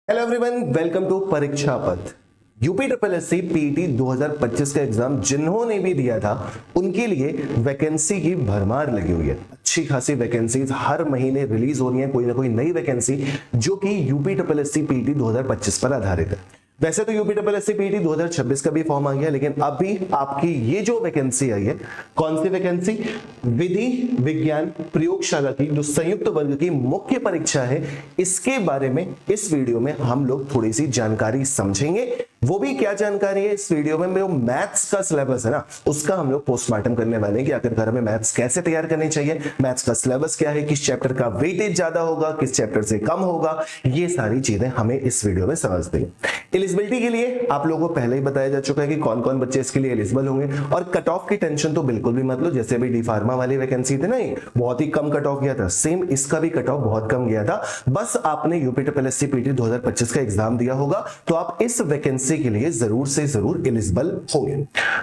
Hello everyone, welcome to Pariksha Path. UP triple S C PET 2025 का exam जिन्होंने भी दिया था उनके लिए वैकेंसी की भरमार लगी हुई है। अच्छी खासी वैकेंसीज हर महीने रिलीज हो रही है, कोई ना कोई नई वैकेंसी जो कि UP triple S C PET 2025 पर आधारित है। वैसे तो UP triple S C PET 2026 का भी फॉर्म आ गया, लेकिन अभी आपकी ये जो वैकेंसी आई है, कौन सी वैकेंसी? विधि विज्ञान प्रयोगशाला की जो संयुक्त वर्ग की मुख्य परीक्षा है, इसके बारे में इस वीडियो में हम लोग थोड़ी सी जानकारी समझेंगे। वो भी क्या जानकारी है इस वीडियो में? जो मैथ्स का सिलेबस है ना, उसका हम लोग पोस्टमार्टम करने वाले हैं कि आखिरकार हमें मैथ्स कैसे तैयार करनी चाहिए, मैथ्स का सिलेबस क्या है, किस चैप्टर का वेटेज ज्यादा होगा, किस चैप्टर से कम होगा, ये सारी चीजें हमें इस वीडियो में समझ देंगे। एलिजिबिलिटी के लिए आप लोगों को पहले ही बताया जा चुका है कि कौन कौन बच्चे इसके लिए एलिजिबल होंगे, और कट ऑफ की टेंशन तो बिल्कुल भी मत लो। जैसे अभी डी फार्मा वाली वैकेंसी थी ना, बहुत ही कम कट ऑफ गया था, सेम इसका भी कट ऑफ बहुत कम गया था। बस आपने UP triple S C PET 2025 का एग्जाम दिया होगा तो आप इस वैकेंसी के लिए जरूर से जरूर एलिजिबल होंगे।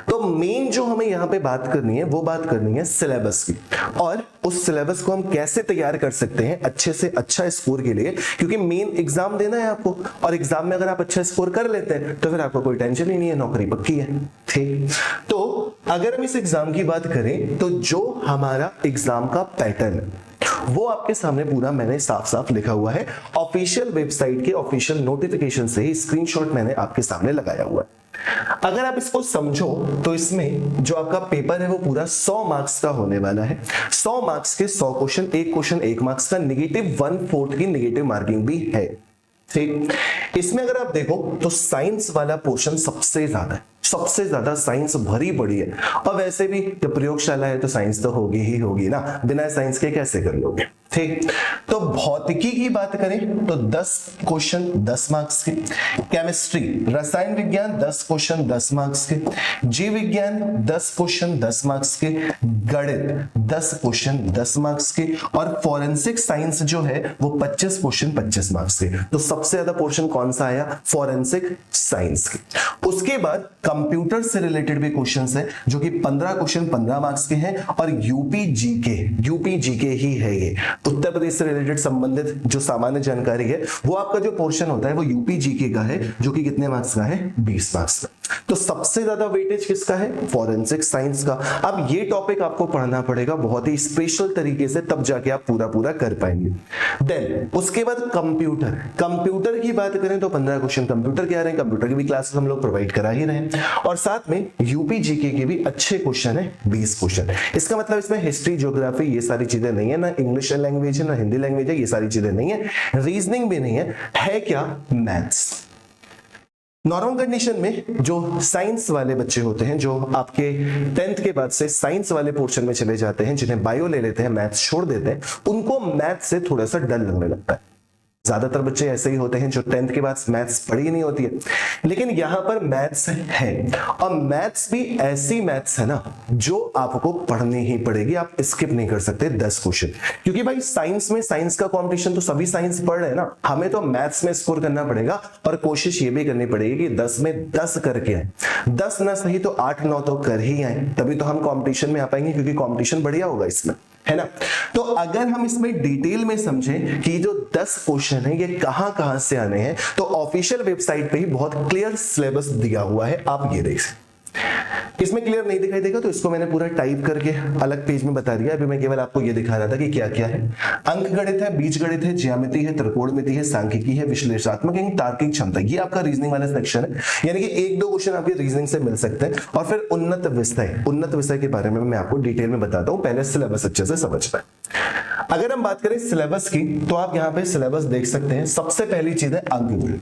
तो मेन जो हमें यहाँ पे बात करनी है वो बात करनी है सिलेबस की, और उस सिलेबस को हम कैसे तैयार कर सकते हैं अच्छे से अच्छा स्कोर के लिए, क्योंकि मेन एग्जाम देना है आपको, और एग्जाम में अगर आप अच्छा स्कोर कर लेते हैं तो फिर आपको कोई टेंशन ही नहीं है, नौकरी पक्की है। ठीक, तो अगर हम इस एग्जाम की बात करें तो जो हमारा एग्जाम का पैटर्न है वो आपके सामने पूरा मैंने साफ साफ लिखा हुआ है। ऑफिशियल वेबसाइट के ऑफिशियल नोटिफिकेशन से ही स्क्रीनशॉट मैंने आपके सामने लगाया हुआ है। अगर आप इसको समझो तो इसमें जो आपका पेपर है वो पूरा 100 मार्क्स का होने वाला है। 100 मार्क्स के 100 क्वेश्चन 1 मार्क्स का, नेगेटिव 1/4 की नेगेटिव मार्किंग भी है। ठीक, इसमें अगर आप देखो तो साइंस वाला पोर्शन सबसे ज्यादा है, सबसे ज्यादा साइंस भरी पड़ी है। और वैसे भी जब प्रयोगशाला है तो साइंस तो होगी ही होगी ना, बिना साइंस के कैसे कर लोगे। ठीक, तो भौतिकी की बात करें तो 10 क्वेश्चन 10 मार्क्स के, केमिस्ट्री रसायन विज्ञान 10 क्वेश्चन 10 मार्क्स के, जीव विज्ञान 10 क्वेश्चन 10 मार्क्स के, गणित 10 क्वेश्चन 10 मार्क्स के, और फॉरेंसिक साइंस जो है वो 25 क्वेश्चन 25 मार्क्स के। तो सबसे ज्यादा पोर्शन कौन सा आया? फॉरेंसिक साइंस के। उसके बाद कंप्यूटर से रिलेटेड भी क्वेश्चंस है जो कि 15 क्वेश्चन 15 मार्क्स के हैं, और यूपी जीके ही है ये। उत्तर प्रदेश से रिलेटेड संबंधित जो सामान्य जानकारी है वो आपका जो पोर्शन होता है वो यूपी जीके का है, जो कि कितने मार्क्स का है? 20 मार्क्स का। तो सबसे ज्यादा वेटेज किसका है? फॉरेंसिक साइंस का। अब ये टॉपिक आपको पढ़ना पड़ेगा बहुत ही स्पेशल तरीके से, तब जाके आप पूरा कर पाएंगे। देन उसके बाद कंप्यूटर की बात करें तो 15 क्वेश्चन कंप्यूटर के आ रहे हैं, कंप्यूटर की भी क्लासेस हम लोग प्रोवाइड करा ही रहे हैं, और साथ में यूपी जीके के भी अच्छे क्वेश्चन है, 20 क्वेश्चन। इसका मतलब इसमें हिस्ट्री ज्योग्राफी ये सारी चीजें नहीं है, ना इंग्लिश लैंग्वेज है ना हिंदी लैंग्वेज है, ये सारी चीजें नहीं है, रीजनिंग भी नहीं है क्या? मैथ्स। नॉर्मल कंडीशन में जो साइंस वाले बच्चे होते हैं, जो आपके 10th के बाद से साइंस वाले पोर्शन में चले जाते हैं, जिन्हें बायो ले लेते हैं, मैथ्स छोड़ देते हैं, उनको मैथ्स से थोड़ा सा डर लगने लगता है। ज्यादातर बच्चे ऐसे ही होते हैं जो 10th के बाद मैथ्स पढ़ी ही नहीं होती है, लेकिन यहां पर मैथ्स है, और मैथ्स भी ऐसी मैथ्स है ना जो आपको पढ़नी ही पड़ेगी, आप स्किप नहीं कर सकते 10 क्वेश्चन। क्योंकि भाई साइंस में साइंस का कंपटीशन तो सभी साइंस पढ़ रहे हैं ना, हमें तो मैथ्स में स्कोर करना पड़ेगा, और कोशिश ये भी करनी पड़ेगी कि 10 में 10 करके आए, 10 ना सही तो 8-9 तो कर ही आए, तभी तो हम कंपटीशन में आ पाएंगे, क्योंकि कंपटीशन बढ़िया होगा इसमें, है ना। तो अगर हम इसमें डिटेल में समझें कि जो 10 क्वेश्चन है ये कहां से आने हैं, तो ऑफिशियल वेबसाइट पे ही बहुत क्लियर सिलेबस दिया हुआ है, आप ये देख सकते। इसमें क्लियर नहीं दिखाई देगा तो इसको मैंने पूरा टाइप करके अलग पेज में बता दिया। अभी मैं केवल आपको ये दिखा रहा था कि क्या क्या है। अंक गणित है, बीज गणित है, ज्यामिति है, त्रिकोणमिति है, सांख्यिकी है, विश्लेषणात्मक तार्किक क्षमता, ये आपका रीजनिंग वाला सेक्शन है। यानी कि 1-2 क्वेश्चन आपके रीजनिंग से मिल सकते हैं। और फिर उन्नत विषय के बारे में मैं आपको डिटेल में बताता हूं, पहले सिलेबस अच्छे से समझना है। अगर हम बात करें सिलेबस की तो आप यहां पे सिलेबस देख सकते हैं। सबसे पहली चीज है अंक गणित।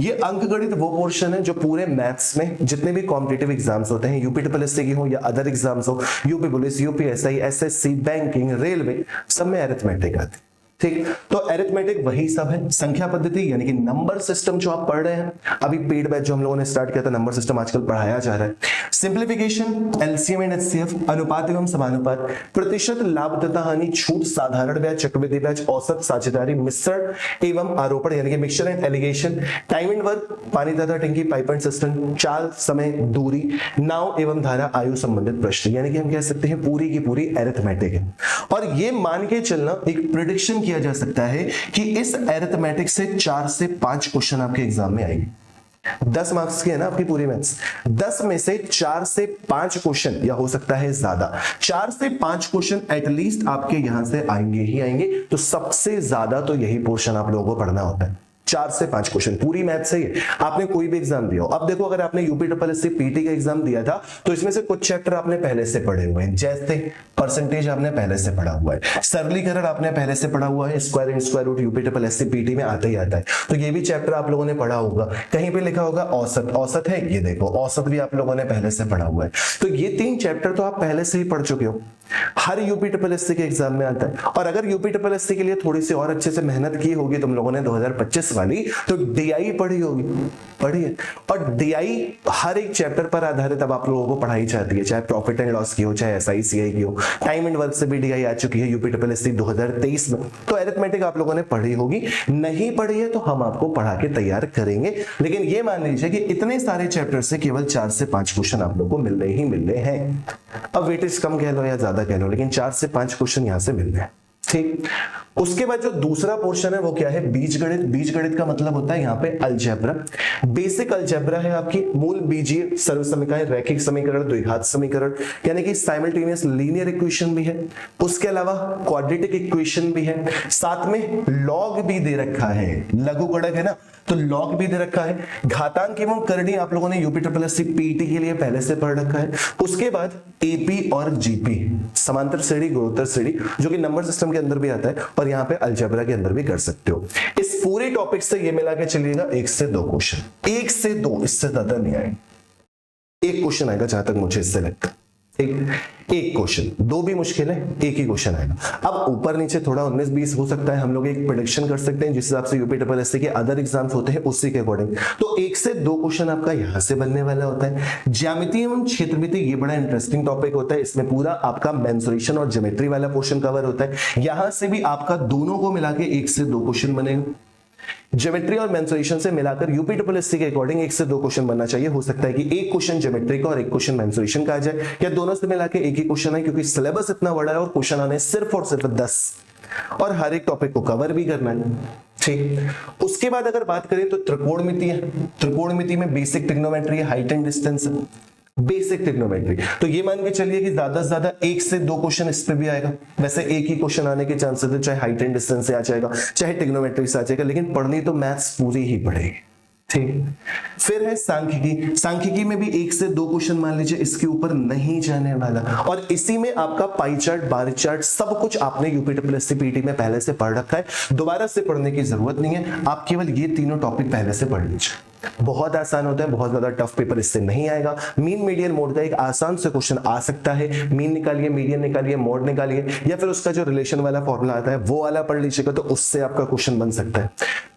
ये अंक गणित वो पोर्शन है जो पूरे मैथ्स में जितने भी कॉम्पिटिटिव एग्जाम्स होते हैं, यूपी ट्रिपल एस सी की हो या अदर एग्जाम्स हो, UP police, UPSI, SSC, banking, railway, सब में अरिथमेटिक आती है। ठीक, तो अरिथमेटिक वही सब है। संख्या पद्धति यानी कि नंबर सिस्टम जो आप पढ़ रहे हैं, अभी पेड बैच जो हम लोगों ने स्टार्ट किया था, नंबर सिस्टम आजकल पढ़ाया जा रहा है। सिंप्लीफिकेशन, एलसीएम एंड एचसीएफ, अनुपात एवं समानुपात, प्रतिशत, लाभ तथा हानि, छूट, साधारण ब्याज, चक्रवृद्धि ब्याज, औसत, साझेदारी, मिश्रण एवं आरोपण यानी कि mixture and allegation, time and work, पानी तथा टंकी, पाइप एंड सिस्टम, चाल, समय, दूरी, नाव एवं धारा, आयु संबंधित प्रश्न, यानी कि हम कह सकते हैं पूरी की पूरी अरिथमेटिक है। और ये मान के चलना, एक प्रिडिक्शन किया जा सकता है कि इस अरिथमेटिक से 4 से 5 क्वेश्चन आपके एग्जाम में आएंगे। 10 मार्क्स की है ना आपकी पूरी मैथ्स, 10 में से 4 से 5 क्वेश्चन, या हो सकता है ज्यादा, 4 से 5 क्वेश्चन एटलीस्ट आपके यहां से आएंगे ही आएंगे। तो सबसे ज्यादा तो यही पोर्शन आप लोगों को पढ़ना होता है, 4 से 5 क्वेश्चन पूरी मैथ से ही। आपने कोई भी एग्जाम दिया हो, अब देखो अगर आपने यूपीएससी पीटी का एग्जाम दिया था तो इसमें से कुछ चैप्टर आपने पहले से पढ़े हुए हैं, जैसे परसेंटेज आपने पहले से पढ़ा हुआ है, सरलीकरण आपने पहले से पढ़ा हुआ है, square and square root UPSC PT में आता ही आता है, तो ये भी चैप्टर आप लोगों ने पढ़ा होगा। कहीं पे लिखा होगा औसत, औसत है, ये देखो औसत भी आप लोगों ने पहले से पढ़ा हुआ है। तो ये 3 चैप्टर तो आप पहले से ही पढ़ चुके हो, हर यूपीएससी के एग्जाम में आता है। और अगर यूपीएससी के लिए थोड़ी सी और अच्छे से मेहनत की होगी तुम लोगों ने 2025 वाली, तो डीआई पढ़ी होगी, पढ़ी है। और डीआई हर एक चैप्टर पर आधारित अब आप लोगों को पढ़ाई जाती है, चाहे प्रॉफिट एंड लॉस की हो, चाहे एसआईसीआई की हो, टाइम एंड वर्क से भी डीआई आ चुकी है यूपीएससी 2023 में। तो अरिथमेटिक आप लोगों ने पढ़ी होगी, नहीं पढ़ी है तो हम आपको पढ़ा के तैयार करेंगे। लेकिन ये मान लीजिए कि इतने सारे चैप्टर से केवल 4 से 5 क्वेश्चन आप लोग को मिलने ही मिलने हैं। अब वेटेज कम कह लो या ज्यादा कह लो, लेकिन 4 से 5 क्वेश्चन यहां से मिल रहे हैं, ठीक। उसके बाद जो दूसरा पोर्शन है वो क्या है, बीजगणित। बीजगणित का मतलब होता है यहाँ पे अलजेब्रा, बेसिक अलजेब्रा है आपकी, मूल बीजीय सर्व समीकरण, रैखिक समीकरण, द्विघात समीकरण, यानी कि साइमल्टेनियस लीनियर इक्वेशन भी है, उसके अलावा क्वाड्रेटिक इक्वेशन भी है, साथ में लॉग भी दे रखा है, लघुगणक है ना, तो लॉग भी दे रखा है, घातांक एवं करणी आप लोगों ने यूपीएससी पीटी के लिए पहले से पढ़ रखा है। उसके बाद एपी और जीपी, समांतर श्रेणी, गुणोत्तर श्रेणी, जो कि नंबर सिस्टम के अंदर भी आता है और यहाँ पे अलजेब्रा के अंदर भी कर सकते हो। इस पूरे टॉपिक से ये मिला के चलिएगा 1 से 2 क्वेश्चन, 1 से 2, इससे ज्यादा नहीं आएगा। 1 क्वेश्चन आएगा जहां तक मुझे इससे लगता है, ठीक, 1 क्वेश्चन, 2 भी मुश्किल है, 1 ही क्वेश्चन आएगा। अब ऊपर नीचे थोड़ा 19-20 हो सकता है, हम लोग एक प्रेडिक्शन कर सकते हैं जिस हिसाब से यूपीएससी के अदर एग्जाम्स होते हैं उसी के अकॉर्डिंग। तो 1 से 2 क्वेश्चन आपका यहां से बनने वाला होता है। ज्यामिति एवं क्षेत्रमिति, ये बड़ा इंटरेस्टिंग टॉपिक होता है, इसमें पूरा आपका मेंसुरेशन और ज्योमेट्री वाला पोर्शन कवर होता है। यहां से भी आपका दोनों को मिला के 1 से 2 क्वेश्चन बनेगा। ज्योमेट्री और मेंसुरेशन से मिलाकर यूपीएससी के अकॉर्डिंग 1 से 2 क्वेश्चन बनना चाहिए। हो सकता है कि 1 क्वेश्चन ज्योमेट्री का और 1 क्वेश्चन मेंसुरेशन का आ जाए, या दोनों से मिलाकर 1 ही क्वेश्चन है, क्योंकि सिलेबस इतना बड़ा है और क्वेश्चन आने सिर्फ और सिर्फ 10, और हर एक टॉपिक को कवर भी करना है, ठीक। उसके बाद अगर बात करें तो त्रिकोणमिति है। त्रिकोणमिति में बेसिक ट्रिग्नोमेट्री है, हाइट एंड डिस्टेंस है, बेसिक ट्रिग्नोमेट्री। तो ये मान के चलिए कि ज्यादा से ज्यादा 1 से 2 क्वेश्चन इस पे भी आएगा। वैसे 1 ही क्वेश्चन आने के चांसेस है, चाहे हाइट एंड डिस्टेंस से आ जाएगा, चाहे ट्रिग्नोमेट्री से आ जाएगा, लेकिन पढ़नी तो मैथ्स पूरी ही पड़ेगी, ठीक। फिर है सांख्यिकी। सांख्यिकी में भी 1 से 2 क्वेश्चन मान लीजिए, इसके ऊपर नहीं जाने वाला, और इसी में आपका पाई चार्ट, बार चार्ट, सब कुछ आपने यूपीएससी पीटी में पहले से पढ़ रखा है, दोबारा से पढ़ने की जरूरत नहीं है। आप केवल ये तीनों टॉपिक पहले से पढ़ लीजिए, बहुत आसान होता है, बहुत ज्यादा टफ पेपर इससे नहीं आएगा। मीन मीडियन मोड का एक आसान से क्वेश्चन आ सकता है, मीन निकालिए, मीडियन निकालिए, मोड निकालिए, या फिर उसका जो रिलेशन वाला फॉर्मूला आता है वो वाला पढ़ लीजिएगा, तो उससे आपका क्वेश्चन बन सकता है।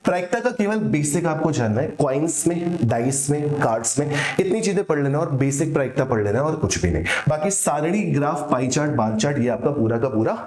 प्रायिकता का केवल बेसिक आपको जानना है, कॉइन्स में, डाइस में, कार्ड्स में, इतनी चीजें पढ़ लेना और बेसिक प्रायिकता पढ़ लेना और कुछ भी नहीं। बाकी सारणी, graph, pie chart, bar chart, ये आपका पूरा का पूरा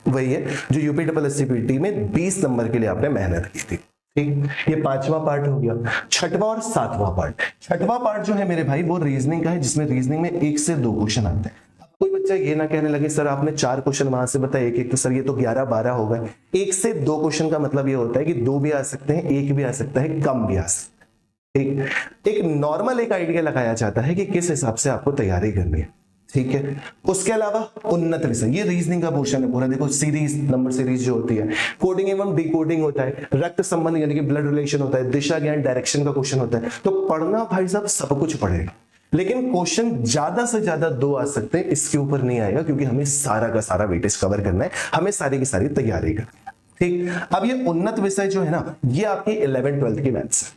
वही है जो यूपीएससी पीटी में 20 नंबर के लिए आपने मेहनत की थी, ठीक। ये 5वां पार्ट हो गया। 6वां और 7वां पार्ट। 6वां पार्ट जो है मेरे भाई वो रीजनिंग का है, जिसमें रीजनिंग में 1 से 2 क्वेश्चन आते हैं। कोई बच्चा ये ना कहने लगे सर आपने 4 क्वेश्चन वहां से बताए, एक तो सर ये तो 11-12 हो गए। 1 से 2 क्वेश्चन का मतलब ये होता है कि 2 भी आ सकते हैं, 1 भी आ सकता है, कम भी आ सकता है, ठीक। एक नॉर्मल एक आइडिया लगाया जाता है कि किस हिसाब से आपको तैयारी करनी है, ठीक है। उसके अलावा उन्नत विषय, ये रीजनिंग का पोर्शन है पूरा। देखो सीरीज, नंबर सीरीज जो होती है, कोडिंग एवं डिकोडिंग होता है, रक्त संबंध यानी कि ब्लड रिलेशन होता है, दिशा ज्ञान, डायरेक्शन का क्वेश्चन होता है। तो पढ़ना भाई साहब सब कुछ पढ़ेगा, लेकिन क्वेश्चन ज्यादा से ज्यादा 2 आ सकते हैं, इसके ऊपर नहीं आएगा, क्योंकि हमें सारा का सारा वेटेज कवर करना है, हमें सारी की सारी तैयारी करनी है, ठीक। अब ये उन्नत विषय जो है ना, ये आपकी 11th-12th की मैथ्स है,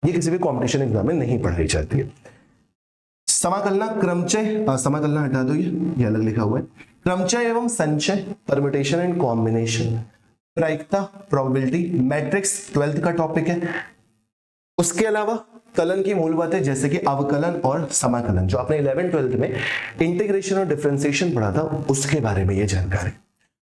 ये किसी भी कॉम्पिटिशन एग्जाम में नहीं पढ़ाई जाती है। समाकलना, क्रमचय, समाकलना हटा दो, ये अलग लिखा हुआ है। क्रमचय एवं संचय, परम्यूटेशन एंड कॉम्बिनेशन, प्रायिकता, प्रोबेबिलिटी, मैट्रिक्स 12th का टॉपिक है। उसके अलावा कलन की मूल बातें जैसे कि अवकलन और समाकलन, जो आपने 11th-12th में इंटीग्रेशन और डिफरेंशिएशन पढ़ा था, उसके बारे में ये जानकारी।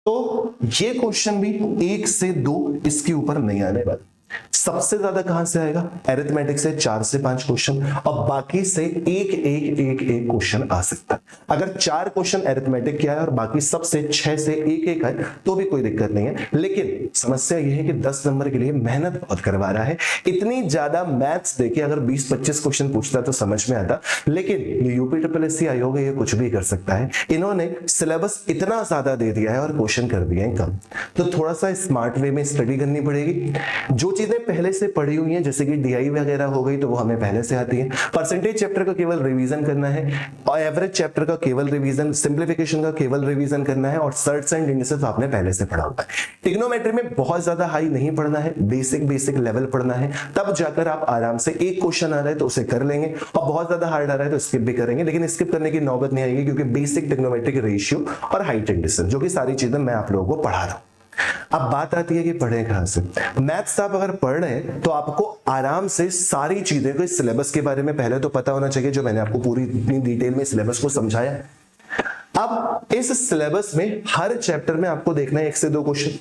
तो ये क्वेश्चन भी 1 से 2 इसके ऊपर नहीं आने वाला। सबसे ज्यादा कहां से आएगा? अरिथमेटिक से 4 से 5 क्वेश्चन और बाकी से एक क्वेश्चन आ सकता है। अगर 4 क्वेश्चन अरिथमेटिक के आए और बाकी सबसे 6 से एक आए तो भी कोई दिक्कत नहीं है, लेकिन समस्या यह है कि 10 नंबर के लिए मेहनत बहुत करवा रहा है। इतनी ज्यादा मैथ्स देखिए, अगर 20-25 क्वेश्चन पूछता तो समझ में आता, लेकिन ये यूपी ट्रिपल एससी आयोग है, ये कुछ भी कर सकता है। इन्होंने सिलेबस इतना ज्यादा दे दिया है और क्वेश्चन कर दिए हैं कम, तो थोड़ा सा स्मार्ट वे में स्टडी करनी पड़ेगी। जो चीजें पहले से पढ़ी हुई हैं जैसे कि डीआई वगैरह हो गई तो वो हमें पहले से आती है। परसेंटेज चैप्टर का केवल रिवीजन करना है और एवरेज चैप्टर का केवल रिवीजन, सिंप्लीफिकेशन का केवल रिवीजन करना है और सर्ट्स एंड इंडिसेस आपने पहले से पढ़ा हुआ है। ट्रिग्नोमेट्री में बहुत ज्यादा हाई नहीं पढ़ना है, बेसिक लेवल पढ़ना है, तब जाकर आप आराम से एक क्वेश्चन आ रहा है तो उसे कर लेंगे और बहुत ज्यादा हार्ड आ रहा है तो स्किप भी करेंगे, लेकिन स्किप करने की नौबत नहीं आएगी क्योंकि बेसिक ट्रिग्नोमेट्रिक रेशियो और हाइट इंडिसेस जो कि सारी चीजें मैं आप लोगों को पढ़ा रहा हूं। अब बात आती है कि पढ़े कहां से। मैथ्स आप अगर पढ़ रहे हैं तो आपको आराम से सारी चीजें को, इस सिलेबस के बारे में पहले तो पता होना चाहिए, जो मैंने आपको पूरी इतनी डिटेल में सिलेबस को समझाया। अब इस सिलेबस में हर चैप्टर में आपको देखना है 1 से 2 क्वेश्चन।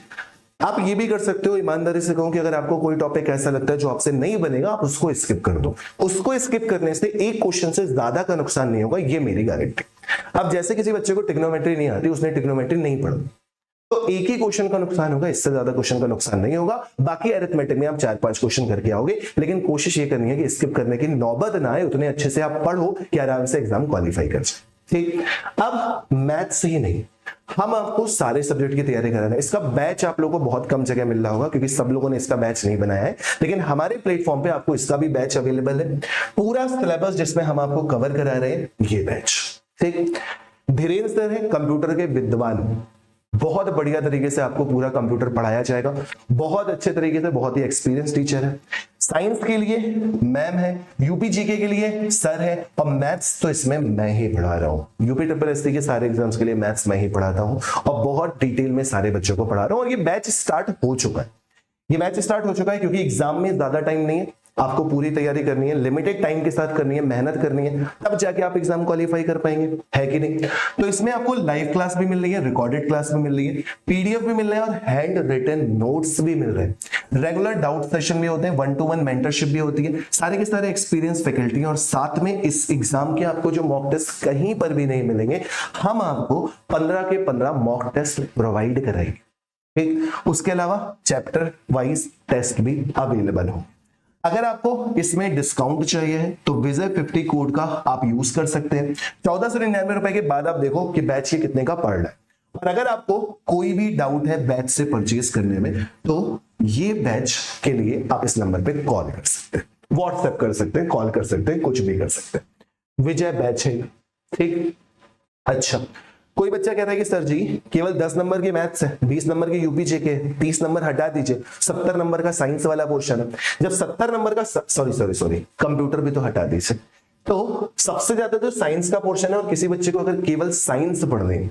आप ये भी कर सकते हो, ईमानदारी से कहूं कि अगर आपको कोई टॉपिक ऐसा लगता है जो आपसे नहीं बनेगा, आप उसको स्किप कर दो। उसको स्किप करने से एक क्वेश्चन से ज्यादा का नुकसान नहीं होगा, ये मेरी गारंटी। अब जैसे किसी बच्चे को ट्रिग्नोमेट्री नहीं आती, उसने ट्रिग्नोमेट्री नहीं पढ़ी, तो एक ही क्वेश्चन का नुकसान होगा, इससे ज्यादा क्वेश्चन का नुकसान नहीं होगा। बाकी अरिथमेटिक में आप 4-5 क्वेश्चन करके आओगे, लेकिन कोशिश ये करनी है कि स्किप करने की नौबत ना आए, उतने अच्छे से आप पढ़ो कि आराम से एग्जाम क्वालिफाई कर जाए। ठीक, अब मैथ्स ही नहीं, हम आपको सारे सब्जेक्ट की तैयारी करा रहे हैं। इसका बैच आप लोगों को बहुत कम जगह मिल रहा होगा क्योंकि सब लोगों ने इसका बैच नहीं बनाया है, लेकिन हमारे प्लेटफॉर्म पे आपको इसका भी बैच अवेलेबल है। पूरा सिलेबस जिसमें हम आपको कवर करा रहे हैं, ये बैच। ठीक, धीरेन्द्र सर है कंप्यूटर के विद्वान, बहुत बढ़िया तरीके से आपको पूरा कंप्यूटर पढ़ाया जाएगा, बहुत अच्छे तरीके से, बहुत ही एक्सपीरियंस टीचर है। साइंस के लिए मैम है, यूपी जीके के लिए सर है और मैथ्स तो इसमें मैं ही पढ़ा रहा हूँ। यूपी ट्रिपल एससी के सारे एग्जाम्स के लिए मैथ्स मैं ही पढ़ाता हूँ और बहुत डिटेल में सारे बच्चों को पढ़ा रहा हूँ। और ये बैच स्टार्ट हो चुका है, ये बैच स्टार्ट हो चुका है क्योंकि एग्जाम में ज्यादा टाइम नहीं है, आपको पूरी तैयारी करनी है, लिमिटेड टाइम के साथ करनी है, मेहनत करनी है, तब जाके आप एग्जाम क्वालिफाई कर पाएंगे, है कि नहीं। तो इसमें आपको लाइव क्लास भी मिल रही है, रिकॉर्डेड क्लास भी मिल रही है, पीडीएफ भी मिल रहे हैं और हैंड रिटन नोट्स भी मिल रहे हैं। रेगुलर डाउट सेशन भी होते हैं, 1-to-1 मेंटरशिप भी होती है, सारे के सारे एक्सपीरियंस फैकल्टी, और साथ में इस एग्जाम के आपको जो मॉक टेस्ट कहीं पर भी नहीं मिलेंगे, हम आपको 15 के 15 मॉक टेस्ट प्रोवाइड कराएंगे। ठीक, उसके अलावा चैप्टर वाइज टेस्ट भी अवेलेबल हो। अगर आपको इसमें डिस्काउंट चाहिए है तो विजय 50 कोड का आप यूज कर सकते हैं। 1499 रुपए के बाद आप देखो कि बैच ये कितने का पड़ रहा है। और अगर आपको कोई भी डाउट है बैच से परचेज करने में, तो ये बैच के लिए आप इस नंबर पे कॉल कर सकते हैं, व्हाट्सएप कर सकते हैं, कॉल कर सकते हैं, कुछ भी कर सकते हैं। विजय बैच है, ठीक। अच्छा, कोई बच्चा कह रहा है कि सर जी केवल 10 नंबर की मैथ्स है, 20 नंबर की यूपी जीके, 30 नंबर हटा दीजिए, 70 नंबर का साइंस वाला पोर्शन है। जब 70 नंबर का सॉरी कंप्यूटर भी तो हटा दीजिए। तो सबसे ज्यादा तो साइंस का पोर्शन है और किसी बच्चे को अगर केवल साइंस पढ़नी है,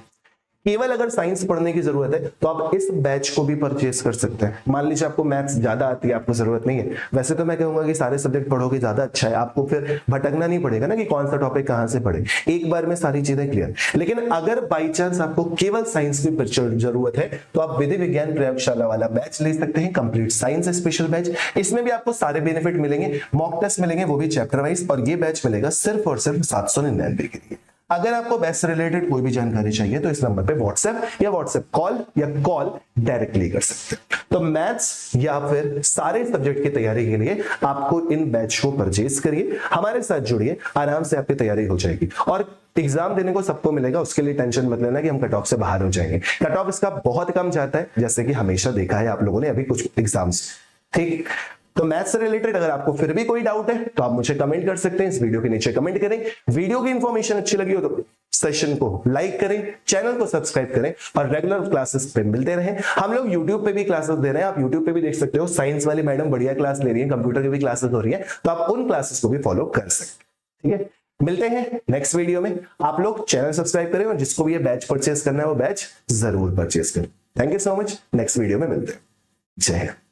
केवल अगर साइंस पढ़ने की जरूरत है तो आप इस बैच को भी परचेज कर सकते हैं। मान लीजिए आपको मैथ्स ज्यादा आती है, आपको जरूरत नहीं है, वैसे तो मैं कहूंगा कि सारे सब्जेक्ट पढ़ोगे ज्यादा अच्छा है, आपको फिर भटकना नहीं पड़ेगा ना कि कौन सा टॉपिक कहां से पढ़े, एक बार में सारी चीजें क्लियर। लेकिन अगर बाई चांस आपको केवल साइंस की जरूरत है तो आप विधि विज्ञान प्रयोगशाला वाला बैच ले सकते हैं, कंप्लीट साइंस स्पेशल बैच। इसमें भी आपको सारे बेनिफिट मिलेंगे, मॉक टेस्ट मिलेंगे, वो भी चैप्टर वाइज, और ये बैच मिलेगा सिर्फ और सिर्फ 799 के लिए। अगर आपको बैच से रिलेटेड कोई भी जानकारी चाहिए तो इस नंबर पे व्हाट्सएप या व्हाट्सएप कॉल या कॉल डायरेक्टली कर सकते हैं। तो मैथ्स या फिर सारे सब्जेक्ट की तैयारी के लिए आपको इन बैच को परचेज करिए, हमारे साथ जुड़िए, आराम से आपकी तैयारी हो जाएगी। और एग्जाम देने को सबको मिलेगा, उसके लिए टेंशन मत लेना कि हम कट ऑफ से बाहर हो जाएंगे। कट ऑफ इसका बहुत कम जाता है, जैसे कि हमेशा देखा है आप लोगों ने अभी कुछ एग्जाम्स। ठीक, तो मैथ्स से रिलेटेड अगर आपको फिर भी कोई डाउट है तो आप मुझे कमेंट कर सकते हैं, इस वीडियो के नीचे कमेंट करें। वीडियो की इंफॉर्मेशन अच्छी लगी हो तो सेशन को लाइक करें, चैनल को सब्सक्राइब करें और रेगुलर क्लासेस पे मिलते रहें। हम लोग यूट्यूब पे भी क्लासेस दे रहे हैं, आप यूट्यूब पे भी देख सकते हो, साइंस वाली मैडम बढ़िया क्लास ले रही है, कंप्यूटर की भी क्लासेस हो रही है, तो आप उन क्लासेस को भी फॉलो कर सकते हैं। ठीक है, मिलते हैं नेक्स्ट वीडियो में। आप लोग चैनल सब्सक्राइब करें और जिसको भी ये बैच परचेज करना है वो बैच जरूर परचेज करें। Thank you so much, next video में मिलते हैं। जय हिंद।